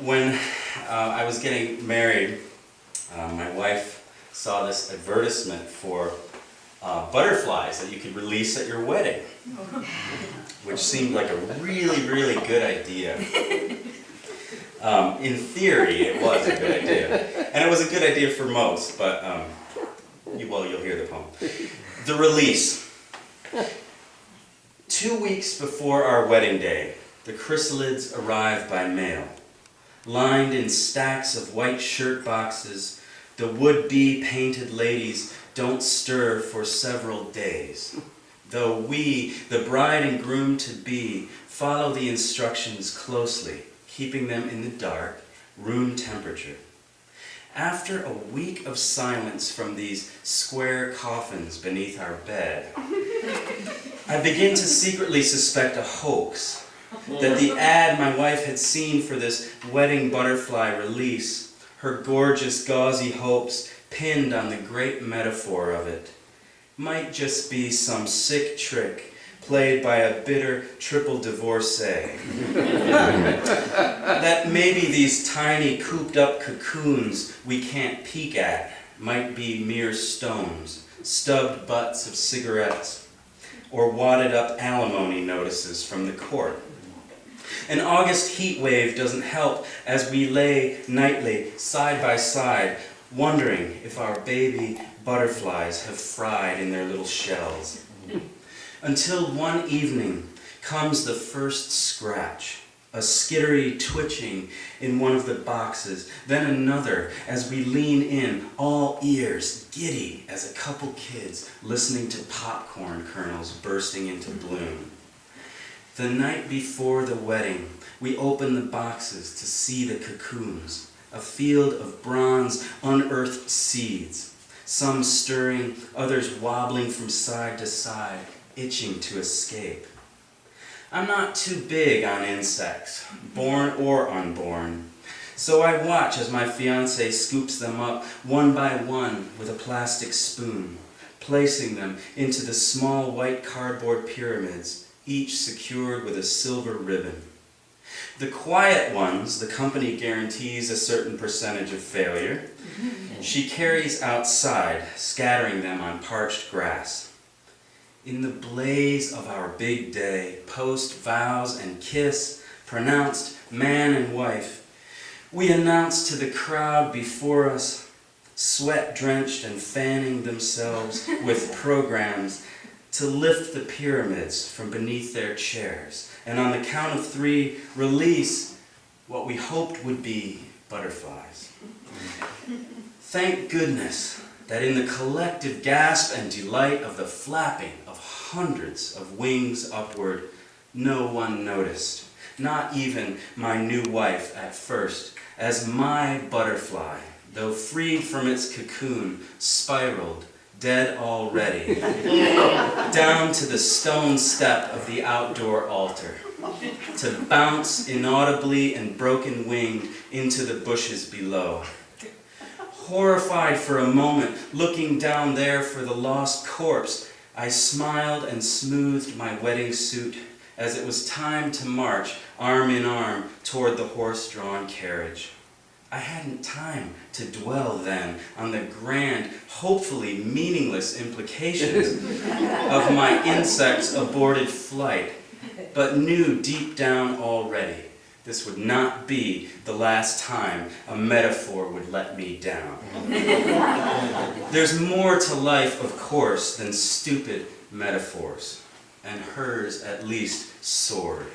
When I was getting married, my wife saw this advertisement for butterflies that you could release at your wedding, which seemed like a really, really good idea. In theory, it was a good idea. And it was a good idea for most, but, you'll hear the poem. The release. 2 weeks before our wedding day, the chrysalids arrive by mail. Lined in stacks of white shirt boxes, the would-be painted ladies don't stir for several days, though we, the bride and groom-to-be, follow the instructions closely, keeping them in the dark, room temperature. After a week of silence from these square coffins beneath our bed, I begin to secretly suspect a hoax, that the ad my wife had seen for this wedding butterfly release, her gorgeous gauzy hopes pinned on the great metaphor of it, might just be some sick trick played by a bitter triple divorcee. That maybe these tiny cooped up cocoons we can't peek at might be mere stones, stubbed butts of cigarettes, or wadded up alimony notices from the court. An August heat wave doesn't help as we lay nightly side by side, wondering if our baby butterflies have fried in their little shells. Until one evening comes the first scratch, a skittery twitching in one of the boxes, then another as we lean in, all ears, giddy as a couple kids listening to popcorn kernels bursting into bloom. The night before the wedding, we open the boxes to see the cocoons, a field of bronze, unearthed seeds, some stirring, others wobbling from side to side, itching to escape. I'm not too big on insects, born or unborn, so I watch as my fiancé scoops them up one by one with a plastic spoon, placing them into the small white cardboard pyramids, each secured with a silver ribbon. The quiet ones, the company guarantees a certain percentage of failure. She carries outside, scattering them on parched grass. In the blaze of our big day, post vows and kiss, pronounced man and wife, we announce to the crowd before us, sweat-drenched and fanning themselves with programs to lift the pyramids from beneath their chairs, and on the count of 3, release what we hoped would be butterflies. Thank goodness that in the collective gasp and delight of the flapping of hundreds of wings upward, no one noticed, not even my new wife at first, as my butterfly, though freed from its cocoon, spiraled, dead already, down to the stone step of the outdoor altar, to bounce inaudibly and broken-winged into the bushes below. Horrified for a moment, looking down there for the lost corpse, I smiled and smoothed my wedding suit as it was time to march arm in arm toward the horse-drawn carriage. I hadn't time to dwell then on the grand, hopefully meaningless implications of my insect's aborted flight, but knew deep down already this would not be the last time a metaphor would let me down. There's more to life, of course, than stupid metaphors, and hers at least soared.